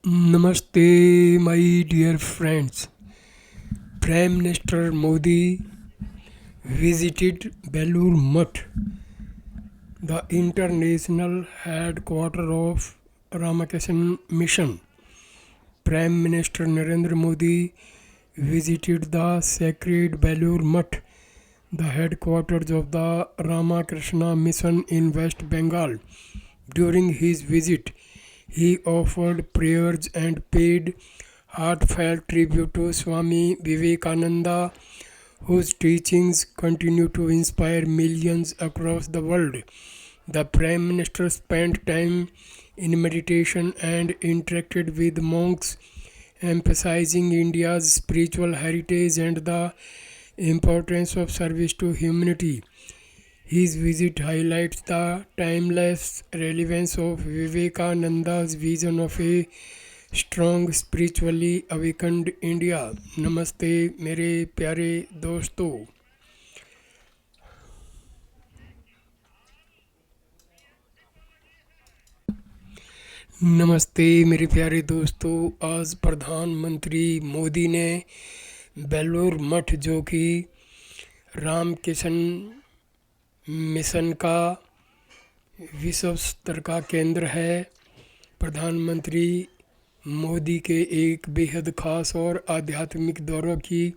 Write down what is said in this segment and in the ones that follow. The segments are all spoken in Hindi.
Namaste, my dear friends. Prime Minister Modi visited Belur Math, the international headquarters of Ramakrishna Mission. Prime Minister Narendra Modi visited the sacred Belur Math, the headquarters of the Ramakrishna Mission in West Bengal. During his visit, he offered prayers and paid heartfelt tribute to Swami Vivekananda, whose teachings continue to inspire millions across the world. The Prime Minister spent time in meditation and interacted with monks, emphasizing India's spiritual heritage and the importance of service to humanity. His visit highlights the timeless relevance of Vivekananda's vision of a strong spiritually awakened India. नमस्ते मेरे प्यारे दोस्तों। नमस्ते मेरे प्यारे दोस्तों। आज प्रधानमंत्री मोदी ने बेलूर मठ, जो कि रामकृष्ण मिशन का विश्व स्तर का केंद्र है, प्रधानमंत्री मोदी के एक बेहद ख़ास और आध्यात्मिक दौरों की,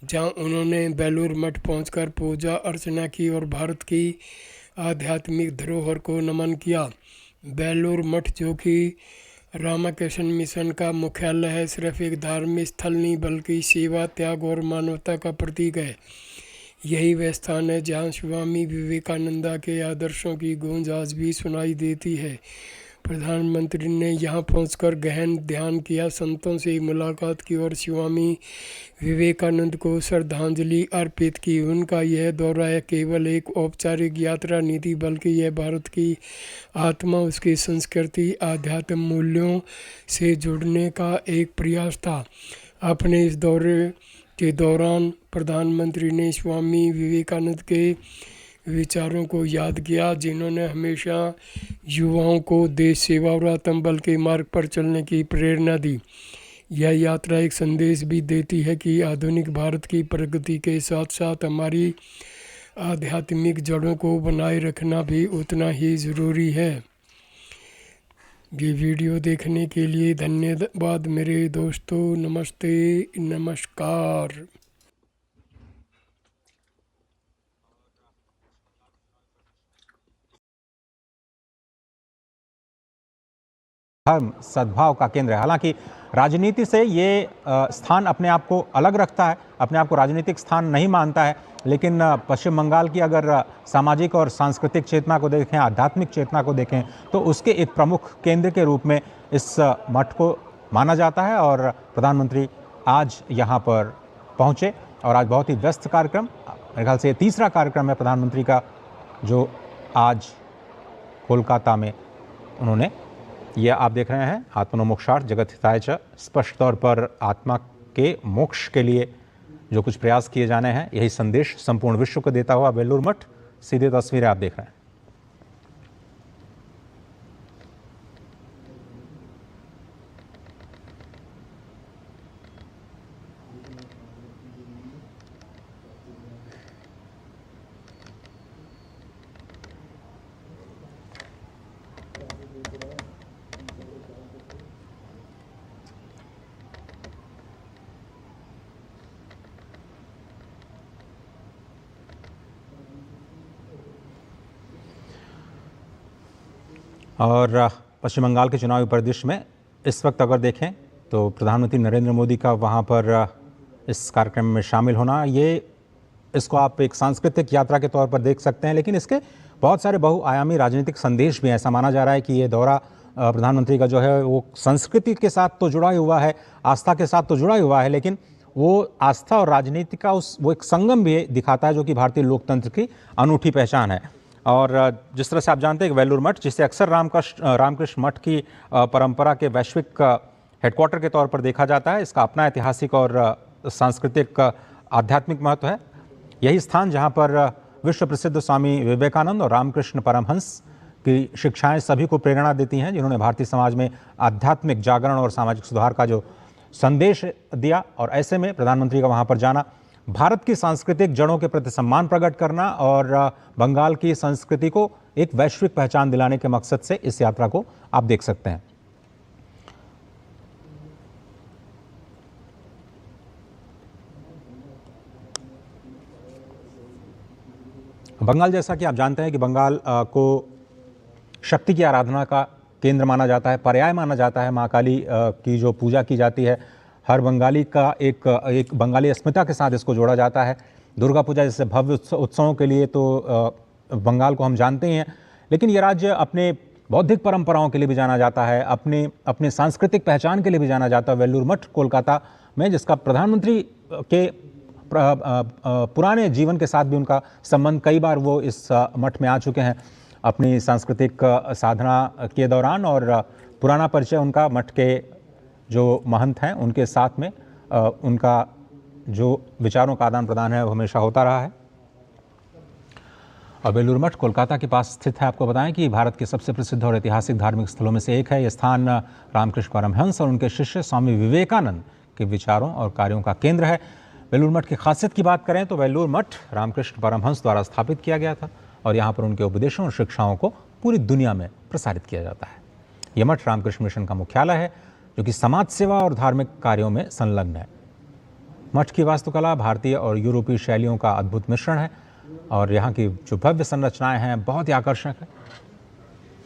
जहां उन्होंने बेलूर मठ पहुंचकर पूजा अर्चना की और भारत की आध्यात्मिक धरोहर को नमन किया। बेलूर मठ, जो कि रामकृष्ण मिशन का मुख्यालय है, सिर्फ एक धार्मिक स्थल नहीं बल्कि सेवा, त्याग और मानवता का प्रतीक है। यही वह स्थान है जहां स्वामी विवेकानंदा के आदर्शों की गूंज आज भी सुनाई देती है। प्रधानमंत्री ने यहां पहुंचकर गहन ध्यान किया, संतों से मुलाकात की और स्वामी विवेकानंद को श्रद्धांजलि अर्पित की। उनका यह दौरा केवल एक औपचारिक यात्रा नहीं थी, बल्कि यह भारत की आत्मा, उसकी संस्कृति, आध्यात्म मूल्यों से जुड़ने का एक प्रयास था। अपने इस दौरे के दौरान प्रधानमंत्री ने स्वामी विवेकानंद के विचारों को याद किया, जिन्होंने हमेशा युवाओं को देश सेवा और आत्मबल के मार्ग पर चलने की प्रेरणा दी। यह यात्रा एक संदेश भी देती है कि आधुनिक भारत की प्रगति के साथ साथ हमारी आध्यात्मिक जड़ों को बनाए रखना भी उतना ही ज़रूरी है। ये वीडियो देखने के लिए धन्यवाद मेरे दोस्तों। नमस्ते, नमस्कार। धर्म सद्भाव का केंद्र है। हालांकि राजनीति से ये स्थान अपने आप को अलग रखता है, अपने आप को राजनीतिक स्थान नहीं मानता है, लेकिन पश्चिम बंगाल की अगर सामाजिक और सांस्कृतिक चेतना को देखें, आध्यात्मिक चेतना को देखें, तो उसके एक प्रमुख केंद्र के रूप में इस मठ को माना जाता है। और प्रधानमंत्री आज यहाँ पर पहुँचे और आज बहुत ही व्यस्त कार्यक्रम, मेरे ख्याल से ये तीसरा कार्यक्रम है प्रधानमंत्री का जो आज कोलकाता में उन्होंने, यह आप देख रहे हैं आत्मनो मोक्षार्थ जगत हिताय च, स्पष्ट तौर पर आत्मा के मोक्ष के लिए जो कुछ प्रयास किए जाने हैं, यही संदेश संपूर्ण विश्व को देता हुआ बेलूर मठ। सीधे तस्वीरें आप देख रहे हैं। और पश्चिम बंगाल के चुनावी परिदृश्य में इस वक्त अगर देखें तो प्रधानमंत्री नरेंद्र मोदी का वहाँ पर इस कार्यक्रम में शामिल होना, ये इसको आप एक सांस्कृतिक यात्रा के तौर पर देख सकते हैं, लेकिन इसके बहुत सारे बहुआयामी राजनीतिक संदेश भी हैं। ऐसा माना जा रहा है कि ये दौरा प्रधानमंत्री का जो है वो संस्कृति के साथ तो जुड़ा ही हुआ है, आस्था के साथ तो जुड़ा ही हुआ है, लेकिन वो आस्था और राजनीति का वो एक संगम भी दिखाता है, जो कि भारतीय लोकतंत्र की अनूठी पहचान है। और जिस तरह से आप जानते हैं कि वेलूर मठ, जिसे अक्सर रामकृष्ण मठ की परंपरा के वैश्विक हेडक्वार्टर के तौर पर देखा जाता है, इसका अपना ऐतिहासिक और सांस्कृतिक आध्यात्मिक महत्व है। यही स्थान जहां पर विश्व प्रसिद्ध स्वामी विवेकानंद और रामकृष्ण परमहंस की शिक्षाएं सभी को प्रेरणा देती हैं, जिन्होंने भारतीय समाज में आध्यात्मिक जागरण और सामाजिक सुधार का जो संदेश दिया। और ऐसे में प्रधानमंत्री का वहां पर जाना भारत की सांस्कृतिक जड़ों के प्रति सम्मान प्रकट करना और बंगाल की संस्कृति को एक वैश्विक पहचान दिलाने के मकसद से इस यात्रा को आप देख सकते हैं। बंगाल, जैसा कि आप जानते हैं कि बंगाल को शक्ति की आराधना का केंद्र माना जाता है, पर्याय माना जाता है। माँ काली की जो पूजा की जाती है, हर बंगाली का एक बंगाली अस्मिता के साथ इसको जोड़ा जाता है। दुर्गा पूजा जैसे भव्य उत्सवों के लिए तो बंगाल को हम जानते ही हैं, लेकिन ये राज्य अपने बौद्धिक परंपराओं के लिए भी जाना जाता है, अपने सांस्कृतिक पहचान के लिए भी जाना जाता है। वेल्लूर मठ कोलकाता में, जिसका प्रधानमंत्री के पुराने जीवन के साथ भी उनका संबंध, कई बार वो इस मठ में आ चुके हैं अपनी सांस्कृतिक साधना के दौरान, और पुराना परिचय उनका मठ के जो महंत हैं उनके साथ में उनका जो विचारों का आदान प्रदान है वो हमेशा होता रहा है। और बेलूर मठ कोलकाता के पास स्थित है। आपको बताएं कि भारत के सबसे प्रसिद्ध और ऐतिहासिक धार्मिक स्थलों में से एक है। यह स्थान रामकृष्ण परमहंस और उनके शिष्य स्वामी विवेकानंद के विचारों और कार्यों का केंद्र है। बेलूर मठ की खासियत की बात करें तो बेलूर मठ रामकृष्ण परमहंस द्वारा स्थापित किया गया था और यहाँ पर उनके उपदेशों और शिक्षाओं को पूरी दुनिया में प्रसारित किया जाता है। यह मठ रामकृष्ण मिशन का मुख्यालय है, जो कि समाज सेवा और धार्मिक कार्यों में संलग्न है। मठ की वास्तुकला भारतीय और यूरोपीय शैलियों का अद्भुत मिश्रण है और यहाँ की जो भव्य संरचनाएं हैं बहुत ही आकर्षक है।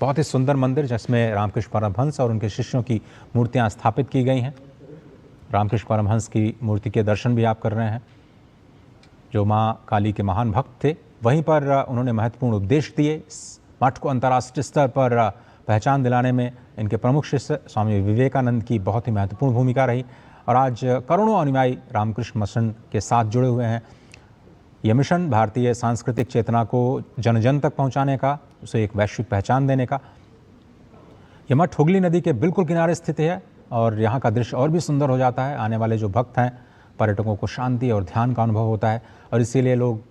बहुत ही सुंदर मंदिर जिसमें रामकृष्ण परमहंस और उनके शिष्यों की मूर्तियाँ स्थापित की गई हैं। रामकृष्ण परमहंस की मूर्ति के दर्शन भी आप कर रहे हैं, जो माँ काली के महान भक्त थे। वहीं पर उन्होंने महत्वपूर्ण उपदेश दिए। इस मठ को अंतर्राष्ट्रीय स्तर पर पहचान दिलाने में इनके प्रमुख शिष्य स्वामी विवेकानंद की बहुत ही महत्वपूर्ण भूमिका रही और आज करोड़ों अनुयायी रामकृष्ण मिशन के साथ जुड़े हुए हैं। यह मिशन भारतीय सांस्कृतिक चेतना को जन जन तक पहुंचाने का, उसे एक वैश्विक पहचान देने का। यह मठ हुगली नदी के बिल्कुल किनारे स्थित है और यहाँ का दृश्य और भी सुंदर हो जाता है। आने वाले जो भक्त हैं, पर्यटकों को शांति और ध्यान का अनुभव होता है और इसीलिए लोग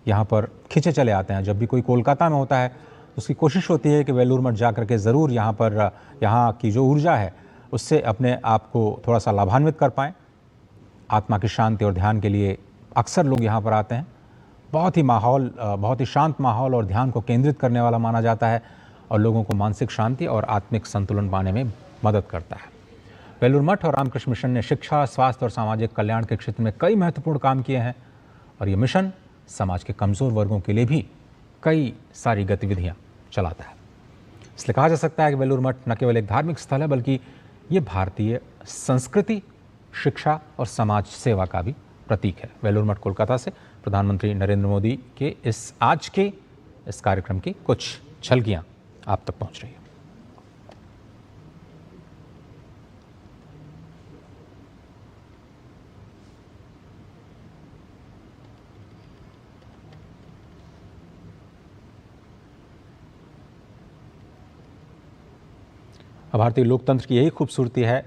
यहाँ पर खिंचे चले आते हैं। जब भी कोई कोलकाता में होता है तो उसकी कोशिश होती है कि वेलूर मठ जा करके ज़रूर यहाँ की जो ऊर्जा है उससे अपने आप को थोड़ा सा लाभान्वित कर पाएँ। आत्मा की शांति और ध्यान के लिए अक्सर लोग यहाँ पर आते हैं। बहुत ही शांत माहौल और ध्यान को केंद्रित करने वाला माना जाता है और लोगों को मानसिक शांति और आत्मिक संतुलन पाने में मदद करता है। वेलूर मठ और रामकृष्ण मिशन ने शिक्षा, स्वास्थ्य और सामाजिक कल्याण के क्षेत्र में कई महत्वपूर्ण काम किए हैं और ये मिशन समाज के कमज़ोर वर्गों के लिए भी कई सारी गतिविधियाँ चलाता है। इसलिए कहा जा सकता है कि वेलूर मठ न केवल एक धार्मिक स्थल है, बल्कि ये भारतीय संस्कृति, शिक्षा और समाज सेवा का भी प्रतीक है। वेलूर मठ कोलकाता से प्रधानमंत्री नरेंद्र मोदी के आज के इस कार्यक्रम की कुछ झलकियाँ आप तक पहुँच रही है। भारतीय लोकतंत्र की यही खूबसूरती है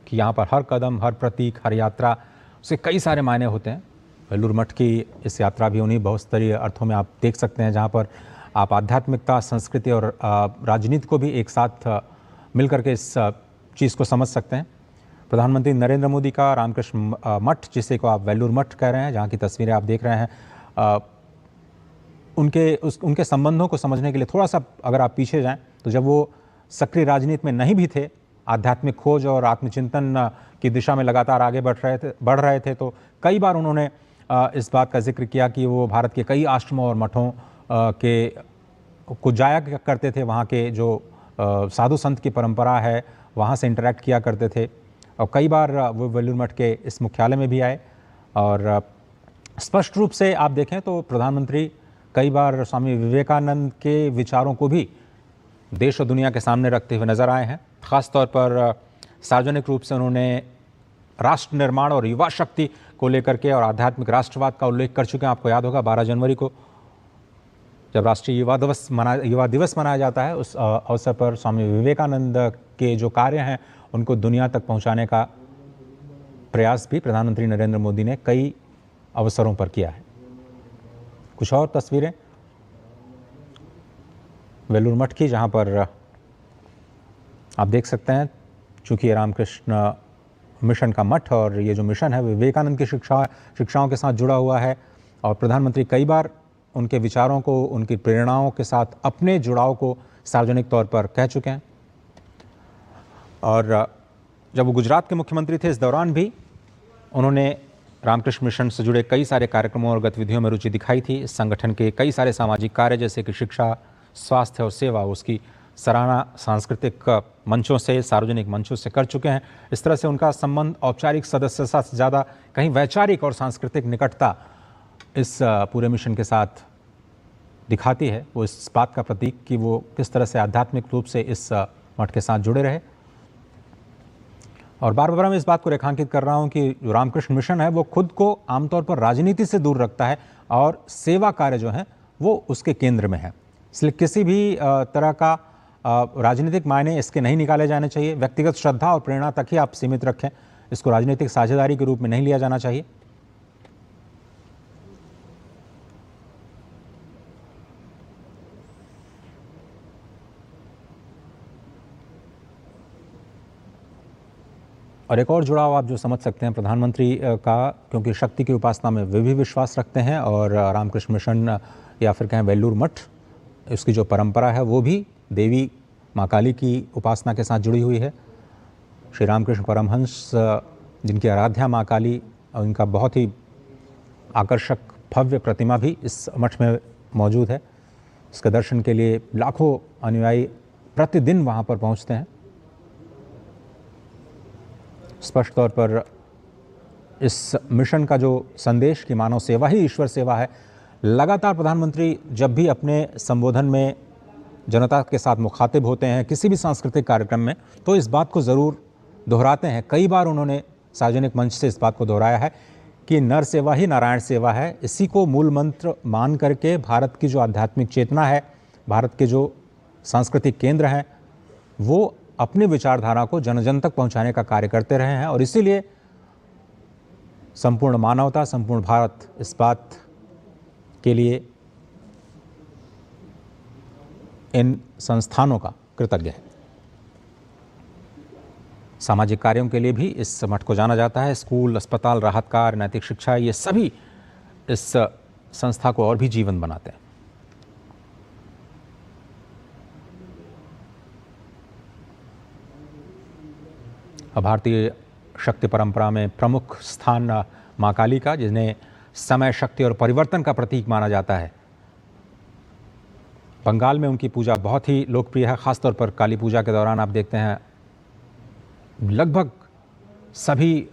कि यहाँ पर हर कदम, हर प्रतीक, हर यात्रा से कई सारे मायने होते हैं। वेलूर मठ की इस यात्रा भी उन्हीं बहुस्तरीय अर्थों में आप देख सकते हैं, जहाँ पर आप आध्यात्मिकता, संस्कृति और राजनीति को भी एक साथ मिलकर के इस चीज़ को समझ सकते हैं। प्रधानमंत्री नरेंद्र मोदी का रामकृष्ण मठ, जिसे को आप वेलूर मठ कह रहे हैं, जहाँ की तस्वीरें आप देख रहे हैं, उनके संबंधों को समझने के लिए थोड़ा सा अगर आप पीछे जाएं तो जब वो सक्रिय राजनीति में नहीं भी थे, आध्यात्मिक खोज और आत्मचिंतन की दिशा में लगातार आगे बढ़ रहे थे, तो कई बार उन्होंने इस बात का जिक्र किया कि वो भारत के कई आश्रमों और मठों को जाया करते थे। वहाँ के जो साधु संत की परंपरा है वहाँ से इंटरेक्ट किया करते थे और कई बार वो वेलूर मठ के इस मुख्यालय में भी आए। और स्पष्ट रूप से आप देखें तो प्रधानमंत्री कई बार स्वामी विवेकानंद के विचारों को भी देश और दुनिया के सामने रखते हुए नजर आए हैं। ख़ास तौर पर सार्वजनिक रूप से उन्होंने राष्ट्र निर्माण और युवा शक्ति को लेकर के और आध्यात्मिक राष्ट्रवाद का उल्लेख कर चुके हैं। आपको याद होगा 12 जनवरी को जब राष्ट्रीय युवा दिवस मनाया जाता है, उस अवसर पर स्वामी विवेकानंद के जो कार्य हैं उनको दुनिया तक पहुंचाने का प्रयास भी प्रधानमंत्री नरेंद्र मोदी ने कई अवसरों पर किया है। कुछ और तस्वीरें वेलूर मठ की, जहाँ पर आप देख सकते हैं चूँकि ये रामकृष्ण मिशन का मठ और ये जो मिशन है विवेकानंद की शिक्षाओं के साथ जुड़ा हुआ है और प्रधानमंत्री कई बार उनके विचारों को, उनकी प्रेरणाओं के साथ अपने जुड़ाव को सार्वजनिक तौर पर कह चुके हैं। और जब वो गुजरात के मुख्यमंत्री थे, इस दौरान भी उन्होंने रामकृष्ण मिशन से जुड़े कई सारे कार्यक्रमों और गतिविधियों में रुचि दिखाई थी। इस संगठन के कई सारे सामाजिक कार्य जैसे कि शिक्षा, स्वास्थ्य और सेवा, उसकी सराहना सांस्कृतिक मंचों से, सार्वजनिक मंचों से कर चुके हैं। इस तरह से उनका संबंध औपचारिक सदस्यता से ज़्यादा कहीं वैचारिक और सांस्कृतिक निकटता इस पूरे मिशन के साथ दिखाती है। वो इस बात का प्रतीक कि वो किस तरह से आध्यात्मिक रूप से इस मठ के साथ जुड़े रहे। और बार बार मैं इस बात को रेखांकित कर रहा हूँ कि जो रामकृष्ण मिशन है वो खुद को आमतौर पर राजनीति से दूर रखता है और सेवा कार्य जो है वो उसके केंद्र में है। इसलिए किसी भी तरह का राजनीतिक मायने इसके नहीं निकाले जाने चाहिए। व्यक्तिगत श्रद्धा और प्रेरणा तक ही आप सीमित रखें, इसको राजनीतिक साझेदारी के रूप में नहीं लिया जाना चाहिए। और एक और जुड़ाव आप जो समझ सकते हैं प्रधानमंत्री का, क्योंकि शक्ति की उपासना में वे भी विश्वास रखते हैं और रामकृष्ण मिशन या फिर कहें वेल्लूर मठ, उसकी जो परंपरा है वो भी देवी माँ काली की उपासना के साथ जुड़ी हुई है। श्री रामकृष्ण परमहंस जिनकी आराध्या माँ काली, उनका बहुत ही आकर्षक भव्य प्रतिमा भी इस मठ में मौजूद है। इसके दर्शन के लिए लाखों अनुयायी प्रतिदिन वहाँ पर पहुँचते हैं। स्पष्ट तौर पर इस मिशन का जो संदेश कि मानव सेवा ही ईश्वर सेवा है, लगातार प्रधानमंत्री जब भी अपने संबोधन में जनता के साथ मुखातिब होते हैं किसी भी सांस्कृतिक कार्यक्रम में, तो इस बात को ज़रूर दोहराते हैं। कई बार उन्होंने सार्वजनिक मंच से इस बात को दोहराया है कि नर सेवा ही नारायण सेवा है। इसी को मूल मंत्र मान करके भारत की जो आध्यात्मिक चेतना है, भारत के जो सांस्कृतिक केंद्र हैं, वो अपनी विचारधारा को जन जन तक पहुंचाने का कार्य करते रहे हैं। और इसीलिए संपूर्ण मानवता, संपूर्ण भारत इस बात के लिए इन संस्थानों का कृतज्ञ है। सामाजिक कार्यों के लिए भी इस मठ को जाना जाता है। स्कूल, अस्पताल, राहत कार्य, नैतिक शिक्षा, ये सभी इस संस्था को और भी जीवन बनाते हैं। भारतीय शक्ति परंपरा में प्रमुख स्थान माँ काली का, जिन्हें समय, शक्ति और परिवर्तन का प्रतीक माना जाता है। बंगाल में उनकी पूजा बहुत ही लोकप्रिय है। खासतौर पर काली पूजा के दौरान आप देखते हैं लगभग सभी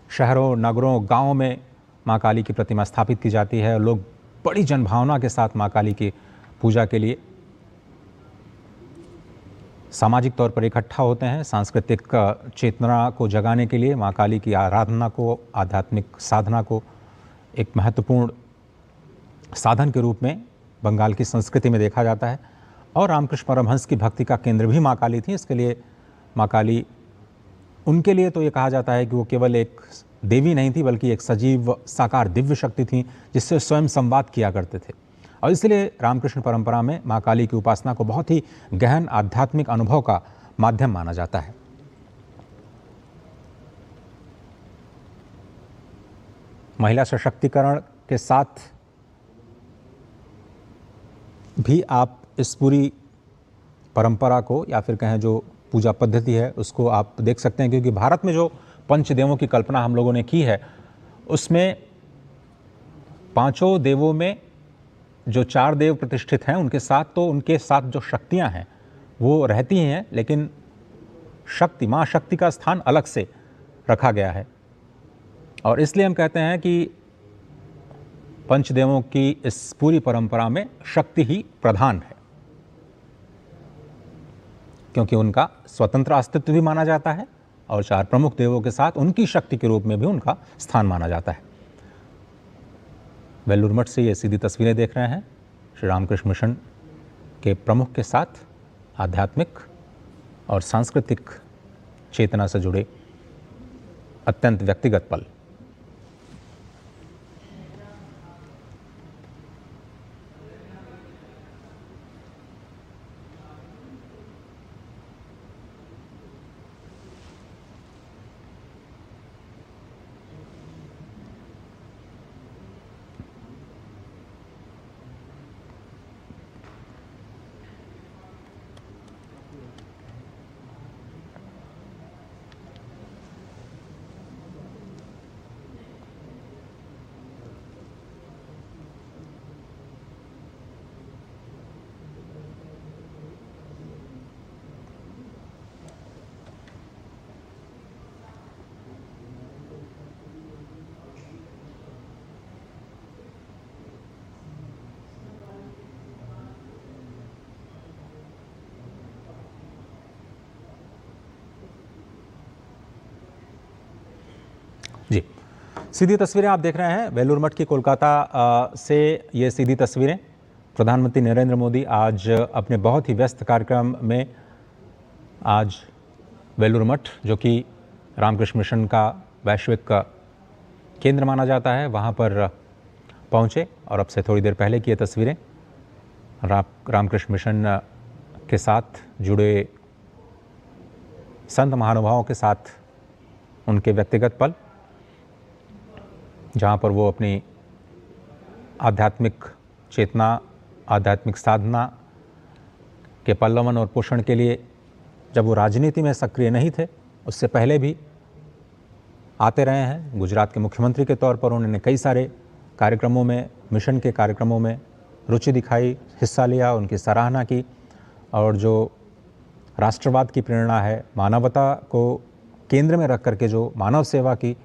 शहरों, नगरों, गांवों में माँ काली की प्रतिमा स्थापित की जाती है। लोग बड़ी जनभावना के साथ माँ काली की पूजा के लिए सामाजिक तौर पर इकट्ठा होते हैं। सांस्कृतिक चेतना को जगाने के लिए माँ काली की आराधना को, आध्यात्मिक साधना को एक महत्वपूर्ण साधन के रूप में बंगाल की संस्कृति में देखा जाता है। और रामकृष्ण परमहंस की भक्ति का केंद्र भी माँ काली थी। इसके लिए माँ काली, उनके लिए तो ये कहा जाता है कि वो केवल एक देवी नहीं थी, बल्कि एक सजीव साकार दिव्य शक्ति थी जिससे स्वयं संवाद किया करते थे। और इसलिए रामकृष्ण परंपरा में माँ काली की उपासना को बहुत ही गहन आध्यात्मिक अनुभव का माध्यम माना जाता है। महिला सशक्तिकरण के साथ भी आप इस पूरी परंपरा को या फिर कहें जो पूजा पद्धति है उसको आप देख सकते हैं, क्योंकि भारत में जो पंचदेवों की कल्पना हम लोगों ने की है उसमें पांचों देवों में जो चार देव प्रतिष्ठित हैं उनके साथ तो उनके साथ जो शक्तियां हैं वो रहती हैं, लेकिन शक्ति, माँ शक्ति का स्थान अलग से रखा गया है। और इसलिए हम कहते हैं कि पंचदेवों की इस पूरी परंपरा में शक्ति ही प्रधान है, क्योंकि उनका स्वतंत्र अस्तित्व भी माना जाता है और चार प्रमुख देवों के साथ उनकी शक्ति के रूप में भी उनका स्थान माना जाता है। वेल्लूर मठ से ये सीधी तस्वीरें देख रहे हैं श्री रामकृष्ण मिशन के प्रमुख के साथ आध्यात्मिक और सांस्कृतिक चेतना से जुड़े अत्यंत व्यक्तिगत पल। जी, सीधी तस्वीरें आप देख रहे हैं वेलूर मठ की कोलकाता से। ये सीधी तस्वीरें प्रधानमंत्री नरेंद्र मोदी आज अपने बहुत ही व्यस्त कार्यक्रम में आज वेलूर मठ, जो कि रामकृष्ण मिशन का वैश्विक केंद्र माना जाता है, वहाँ पर पहुँचे। और अब से थोड़ी देर पहले की ये तस्वीरें रामकृष्ण मिशन के साथ जुड़े संत महानुभावों के साथ उनके व्यक्तिगत पल, जहाँ पर वो अपनी आध्यात्मिक चेतना, आध्यात्मिक साधना के पल्लवन और पोषण के लिए, जब वो राजनीति में सक्रिय नहीं थे, उससे पहले भी आते रहे हैं। गुजरात के मुख्यमंत्री के तौर पर उन्होंने कई सारे कार्यक्रमों में, मिशन के कार्यक्रमों में रुचि दिखाई, हिस्सा लिया, उनकी सराहना की। और जो राष्ट्रवाद की प्रेरणा है, मानवता को केंद्र में रख करके जो मानव सेवा की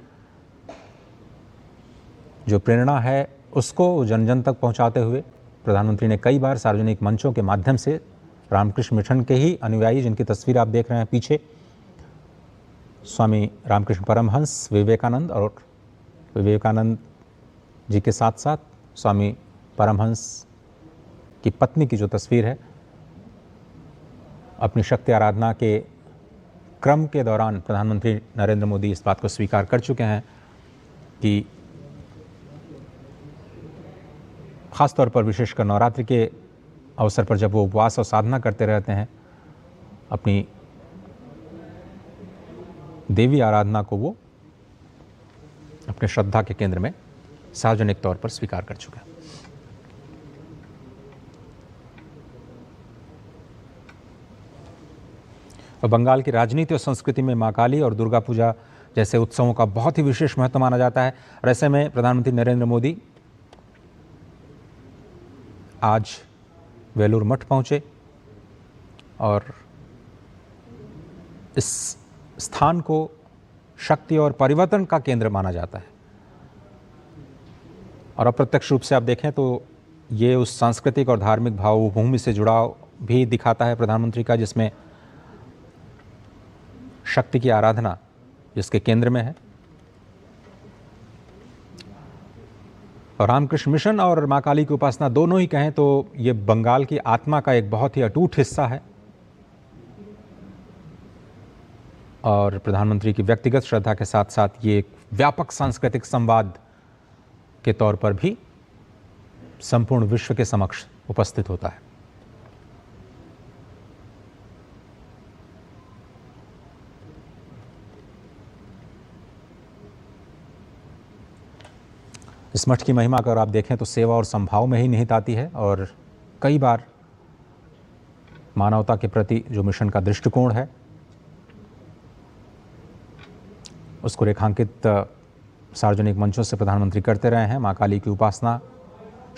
जो प्रेरणा है, उसको जन जन तक पहुंचाते हुए प्रधानमंत्री ने कई बार सार्वजनिक मंचों के माध्यम से रामकृष्ण मिशन के ही अनुयायी, जिनकी तस्वीर आप देख रहे हैं पीछे, स्वामी रामकृष्ण परमहंस विवेकानंद, और विवेकानंद जी के साथ साथ स्वामी परमहंस की पत्नी की जो तस्वीर है, अपनी शक्ति आराधना के क्रम के दौरान प्रधानमंत्री नरेंद्र मोदी इस बात को स्वीकार कर चुके हैं कि ख़ास तौर पर विशेषकर नवरात्रि के अवसर पर जब वो उपवास और साधना करते रहते हैं, अपनी देवी आराधना को वो अपने श्रद्धा के केंद्र में सार्वजनिक तौर पर स्वीकार कर चुके हैं। और बंगाल की राजनीति और संस्कृति में मां काली और दुर्गा पूजा जैसे उत्सवों का बहुत ही विशेष महत्व माना जाता है। और ऐसे में प्रधानमंत्री नरेंद्र मोदी आज वेलूर मठ पहुंचे और इस स्थान को शक्ति और परिवर्तन का केंद्र माना जाता है। और अप्रत्यक्ष रूप से आप देखें तो ये उस सांस्कृतिक और धार्मिक भावभूमि से जुड़ाव भी दिखाता है प्रधानमंत्री का, जिसमें शक्ति की आराधना जिसके केंद्र में है। और रामकृष्ण मिशन और मां काली की उपासना दोनों ही कहें तो ये बंगाल की आत्मा का एक बहुत ही अटूट हिस्सा है। और प्रधानमंत्री की व्यक्तिगत श्रद्धा के साथ साथ ये एक व्यापक सांस्कृतिक संवाद के तौर पर भी संपूर्ण विश्व के समक्ष उपस्थित होता है। इस मठ की महिमा अगर आप देखें तो सेवा और संभाव में ही निहित आती है। और कई बार मानवता के प्रति जो मिशन का दृष्टिकोण है, उसको रेखांकित सार्वजनिक मंचों से प्रधानमंत्री करते रहे हैं। मां काली की उपासना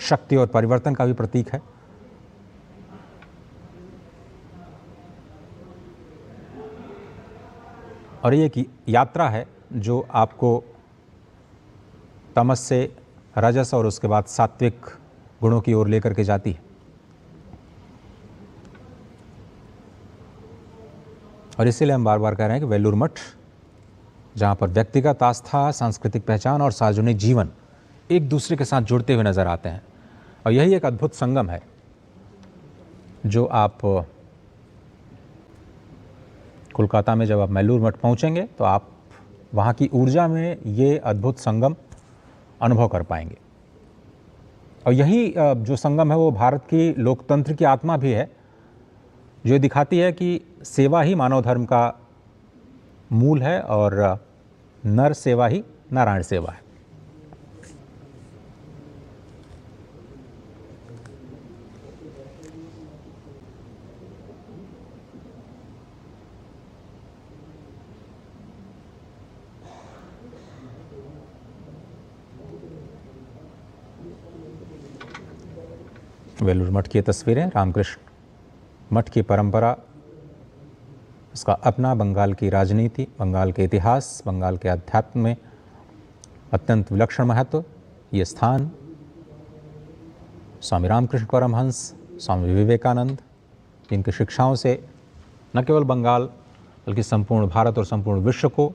शक्ति और परिवर्तन का भी प्रतीक है। और ये एक यात्रा है जो आपको तमस से रजस और उसके बाद सात्विक गुणों की ओर लेकर के जाती है। और इसीलिए हम बार बार कह रहे हैं कि वेलूर मठ, जहाँ पर व्यक्तिगत आस्था, सांस्कृतिक पहचान और सार्वजनिक जीवन एक दूसरे के साथ जुड़ते हुए नजर आते हैं। और यही एक अद्भुत संगम है जो आप कोलकाता में जब आप वेलूर मठ पहुँचेंगे तो आप वहाँ की ऊर्जा में ये अद्भुत संगम अनुभव कर पाएंगे। और यही जो संगम है वो भारत की लोकतंत्र की आत्मा भी है, जो दिखाती है कि सेवा ही मानव धर्म का मूल है और नर सेवा ही नारायण सेवा है। वेलूर मठ की तस्वीरें, रामकृष्ण मठ की परंपरा, इसका अपना बंगाल की राजनीति, बंगाल के इतिहास, बंगाल के अध्यात्म में अत्यंत विलक्षण महत्व। ये स्थान स्वामी रामकृष्ण परमहंस, स्वामी विवेकानंद, जिनकी शिक्षाओं से न केवल बंगाल बल्कि संपूर्ण भारत और संपूर्ण विश्व को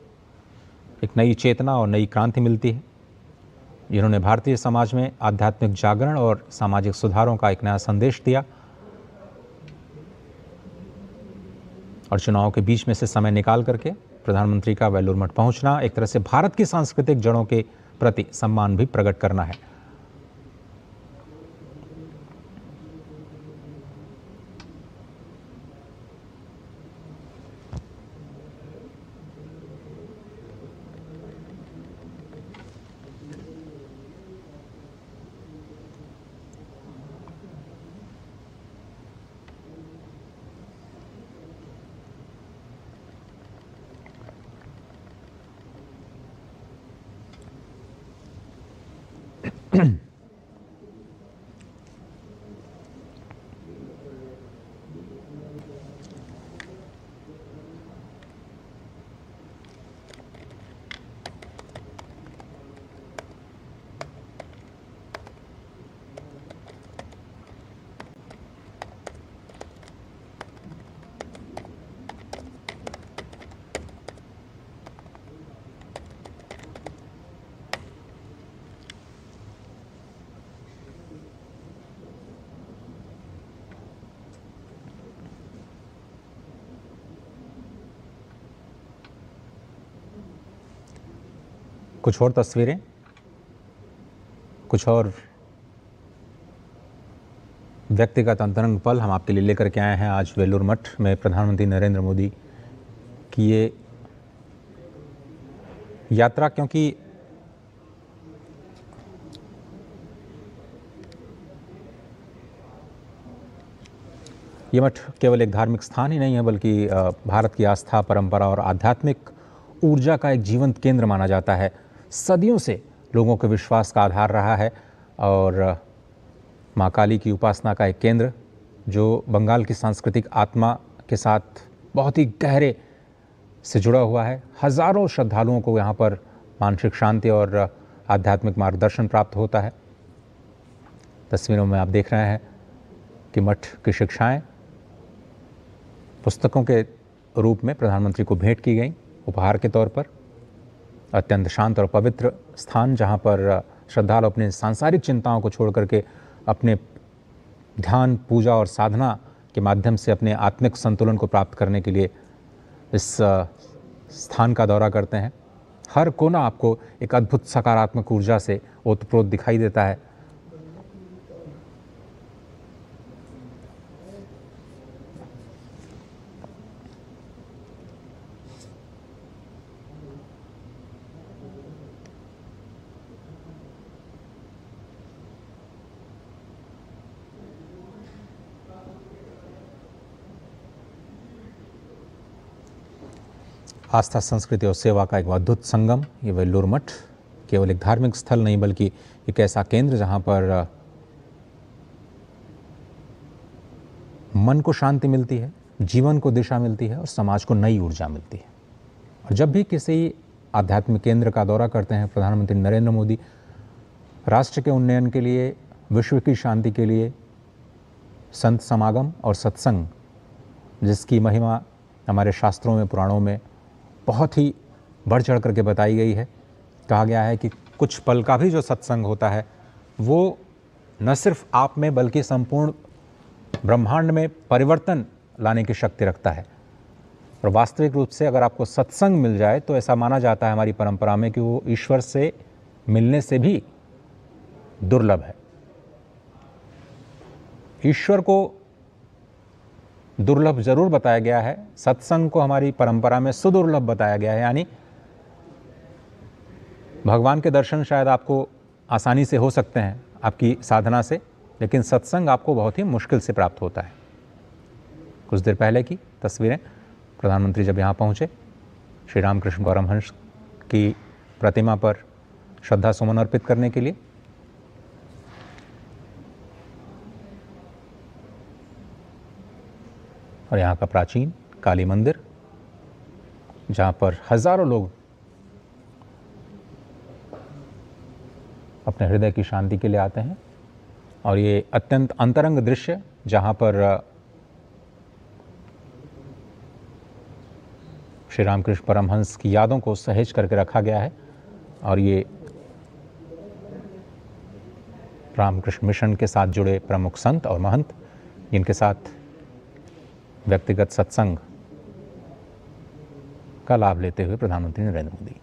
एक नई चेतना और नई क्रांति मिलती है, जिन्होंने भारतीय समाज में आध्यात्मिक जागरण और सामाजिक सुधारों का एक नया संदेश दिया। और चुनाव के बीच में से समय निकाल करके प्रधानमंत्री का वेल्लूर मठ पहुंचना एक तरह से भारत की सांस्कृतिक जड़ों के प्रति सम्मान भी प्रकट करना है। कुछ और तस्वीरें, कुछ और व्यक्तिगत अंतरंग पल हम आपके लिए लेकर के आए हैं आज वेल्लूर मठ में प्रधानमंत्री नरेंद्र मोदी की ये यात्रा। क्योंकि ये मठ केवल एक धार्मिक स्थान ही नहीं है, बल्कि भारत की आस्था, परंपरा और आध्यात्मिक ऊर्जा का एक जीवंत केंद्र माना जाता है। सदियों से लोगों के विश्वास का आधार रहा है और माँ काली की उपासना का एक केंद्र, जो बंगाल की सांस्कृतिक आत्मा के साथ बहुत ही गहरे से जुड़ा हुआ है। हजारों श्रद्धालुओं को यहाँ पर मानसिक शांति और आध्यात्मिक मार्गदर्शन प्राप्त होता है। तस्वीरों में आप देख रहे हैं कि मठ की शिक्षाएं पुस्तकों के रूप में प्रधानमंत्री को भेंट की गई उपहार के तौर पर। अत्यंत शांत और पवित्र स्थान, जहाँ पर श्रद्धालु अपने सांसारिक चिंताओं को छोड़ करके अपने ध्यान, पूजा और साधना के माध्यम से अपने आत्मिक संतुलन को प्राप्त करने के लिए इस स्थान का दौरा करते हैं। हर कोना आपको एक अद्भुत सकारात्मक ऊर्जा से ओतप्रोत दिखाई देता है। आस्था, संस्कृति और सेवा का एक अद्भुत संगम ये वेल्लूर मठ केवल एक धार्मिक स्थल नहीं, बल्कि एक ऐसा केंद्र जहाँ पर मन को शांति मिलती है, जीवन को दिशा मिलती है और समाज को नई ऊर्जा मिलती है। और जब भी किसी आध्यात्मिक केंद्र का दौरा करते हैं प्रधानमंत्री नरेंद्र मोदी, राष्ट्र के उन्नयन के लिए, विश्व की शांति के लिए संत समागम और सत्संग, जिसकी महिमा हमारे शास्त्रों में, पुराणों में बहुत ही बढ़ चढ़ करके बताई गई है। कहा गया है कि कुछ पल का भी जो सत्संग होता है वो न सिर्फ आप में बल्कि संपूर्ण ब्रह्मांड में परिवर्तन लाने की शक्ति रखता है। और वास्तविक रूप से अगर आपको सत्संग मिल जाए तो ऐसा माना जाता है हमारी परंपरा में कि वो ईश्वर से मिलने से भी दुर्लभ है। ईश्वर को दुर्लभ जरूर बताया गया है, सत्संग को हमारी परंपरा में सुदुर्लभ बताया गया है। यानी भगवान के दर्शन शायद आपको आसानी से हो सकते हैं आपकी साधना से, लेकिन सत्संग आपको बहुत ही मुश्किल से प्राप्त होता है। कुछ देर पहले की तस्वीरें, प्रधानमंत्री जब यहाँ पहुँचे, श्री रामकृष्ण परमहंस की प्रतिमा पर श्रद्धा सुमन अर्पित करने के लिए। और यहाँ का प्राचीन काली मंदिर, जहाँ पर हजारों लोग अपने हृदय की शांति के लिए आते हैं। और ये अत्यंत अंतरंग दृश्य, जहाँ पर श्री रामकृष्ण परमहंस की यादों को सहेज करके रखा गया है और ये रामकृष्ण मिशन के साथ जुड़े प्रमुख संत और महंत जिनके साथ व्यक्तिगत सत्संग का लाभ लेते हुए प्रधानमंत्री नरेंद्र मोदी।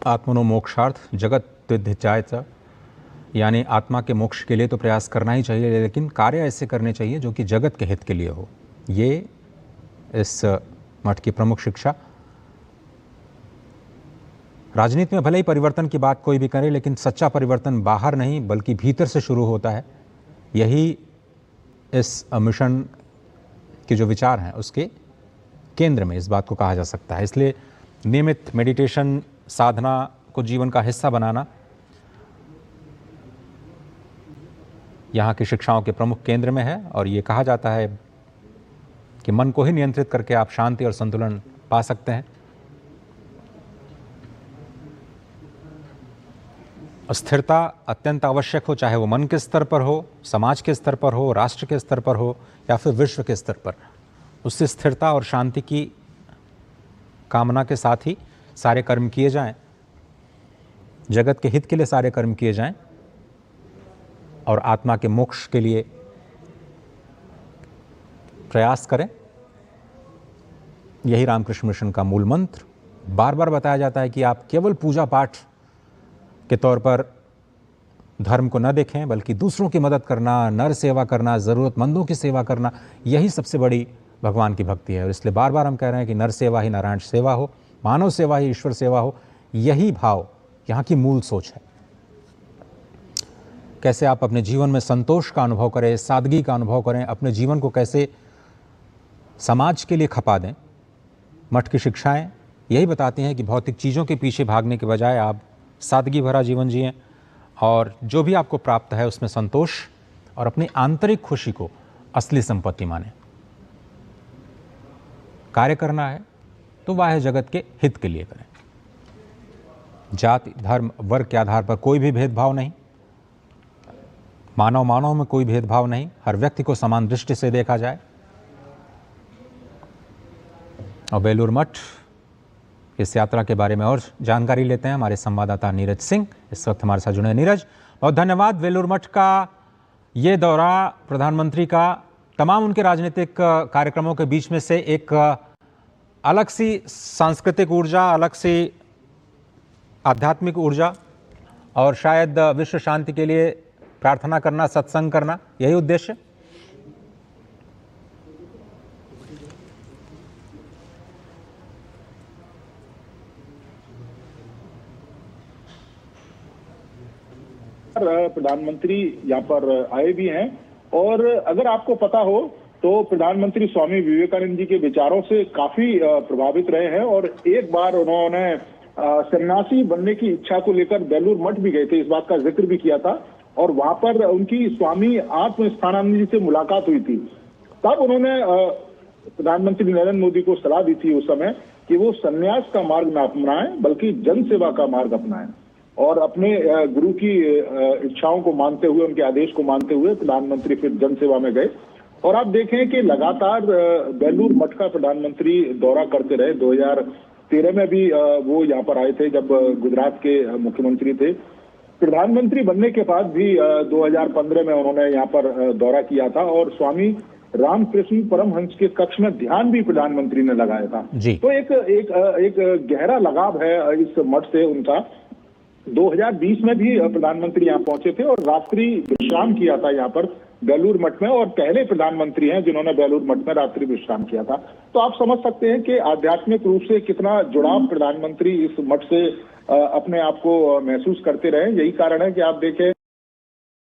आत्मनो मोक्षार्थ जगत विद्धिचायच, यानी आत्मा के मोक्ष के लिए तो प्रयास करना ही चाहिए, लेकिन कार्य ऐसे करने चाहिए जो कि जगत के हित के लिए हो। ये इस मठ की प्रमुख शिक्षा। राजनीति में भले ही परिवर्तन की बात कोई भी करे, लेकिन सच्चा परिवर्तन बाहर नहीं बल्कि भीतर से शुरू होता है। यही इस मिशन के जो विचार हैं उसके केंद्र में इस बात को कहा जा सकता है। इसलिए नियमित मेडिटेशन साधना को जीवन का हिस्सा बनाना यहाँ की शिक्षाओं के प्रमुख केंद्र में है और ये कहा जाता है कि मन को ही नियंत्रित करके आप शांति और संतुलन पा सकते हैं। स्थिरता अत्यंत आवश्यक हो, चाहे वो मन के स्तर पर हो, समाज के स्तर पर हो, राष्ट्र के स्तर पर हो या फिर विश्व के स्तर पर। उससे स्थिरता और शांति की कामना के साथ ही सारे कर्म किए जाएं, जगत के हित के लिए सारे कर्म किए जाएं और आत्मा के मोक्ष के लिए प्रयास करें। यही रामकृष्ण मिशन का मूल मंत्र। बार बार बताया जाता है कि आप केवल पूजा पाठ के तौर पर धर्म को न देखें, बल्कि दूसरों की मदद करना, नर सेवा करना, ज़रूरतमंदों की सेवा करना, यही सबसे बड़ी भगवान की भक्ति है। और इसलिए बार बार हम कह रहे हैं कि नर सेवा ही नारायण सेवा हो, मानव सेवा ही ईश्वर सेवा हो। यही भाव यहाँ की मूल सोच है। कैसे आप अपने जीवन में संतोष का अनुभव करें, सादगी का अनुभव करें, अपने जीवन को कैसे समाज के लिए खपा दें। मठ की शिक्षाएं यही बताती हैं कि भौतिक चीज़ों के पीछे भागने के बजाय आप सादगी भरा जीवन जिएं और जो भी आपको प्राप्त है उसमें संतोष और अपनी आंतरिक खुशी को असली संपत्ति मानें। कार्य करना है तो बाह्य जगत के हित के लिए करें। जाति, धर्म, वर्ग के आधार पर कोई भी भेदभाव नहीं, मानव में कोई भेदभाव नहीं, हर व्यक्ति को समान दृष्टि से देखा जाए। और बेलूर मठ इस यात्रा के बारे में और जानकारी लेते हैं हमारे संवाददाता नीरज सिंह। इस वक्त हमारे साथ जुड़े नीरज, बहुत धन्यवाद। बेलूर मठ का ये दौरा प्रधानमंत्री का तमाम उनके राजनीतिक कार्यक्रमों के बीच में से एक अलग सी सांस्कृतिक ऊर्जा, अलग सी आध्यात्मिक ऊर्जा और शायद विश्व शांति के लिए प्रार्थना करना, सत्संग करना, यही उद्देश्य। प्रधानमंत्री यहाँ पर आए भी हैं और अगर आपको पता हो तो प्रधानमंत्री स्वामी विवेकानंद जी के विचारों से काफी प्रभावित रहे हैं और एक बार उन्होंने सन्यासी बनने की इच्छा को लेकर बेलूर मठ भी गए थे, इस बात का जिक्र भी किया था और वहां पर उनकी स्वामी आत्म स्थानानंद जी से मुलाकात हुई थी। तब उन्होंने प्रधानमंत्री नरेंद्र मोदी को सलाह दी थी उस समय कि वो सन्यास का मार्ग न अपनाएं बल्कि जन सेवा का मार्ग अपनाएं और अपने गुरु की इच्छाओं को मानते हुए, उनके आदेश को मानते हुए प्रधानमंत्री फिर जन सेवा में गए। और आप देखें कि लगातार बेलूर मठ का प्रधानमंत्री दौरा करते रहे। 2013 में भी वो यहाँ पर आए थे जब गुजरात के मुख्यमंत्री थे। प्रधानमंत्री बनने के बाद भी 2015 में उन्होंने यहाँ पर दौरा किया था और स्वामी रामकृष्ण परमहंस के कक्ष में ध्यान भी प्रधानमंत्री ने लगाया था। तो एक गहरा लगाव है इस मठ से उनका। 2020 में भी प्रधानमंत्री यहाँ पहुंचे थे और रात्रि विश्राम किया था यहाँ पर बेलूर मठ में और पहले प्रधानमंत्री हैं जिन्होंने बेलूर मठ में रात्रि विश्राम किया था। तो आप समझ सकते हैं कि आध्यात्मिक रूप से कितना जुड़ाव प्रधानमंत्री इस मठ से अपने आप को महसूस करते रहे। यही कारण है कि आप देखें